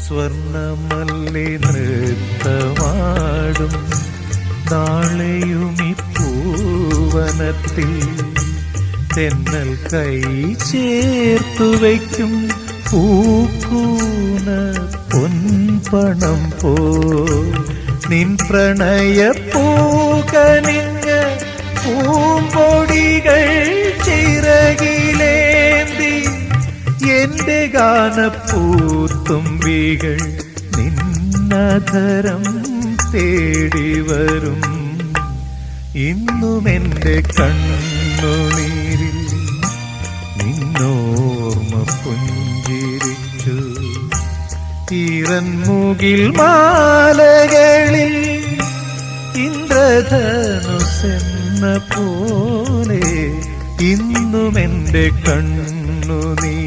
സ്വർണമല്ലി നൃത്തമാടും നാളെയുമി പൂവനത്തിൽ തെന്നൽ കൈ ചേർത്തു വയ്ക്കും പൂക്കൂന പൊൻപണം പോ നിൻ പ്രണയ പൂകനിഞ്ഞ പൂമ്പൊടികൾ ചിറകിലേന്തി എന്റെ ഗാനപ്പൂത്തുമ്പികൾ നിന്നധരം തേടി വരും. ഇന്നുമെന്റെ കണ്ണുനീരിൽ നിന്നോർമ്മ പുഞ്ചിരിച്ചു. ഈറൻമുകിൽ മാലകളിൽ ഇന്ദ്രധനുസെന്ന പോലെ ഇന്നുമെന്റെ കണ്ണുനീരിൽ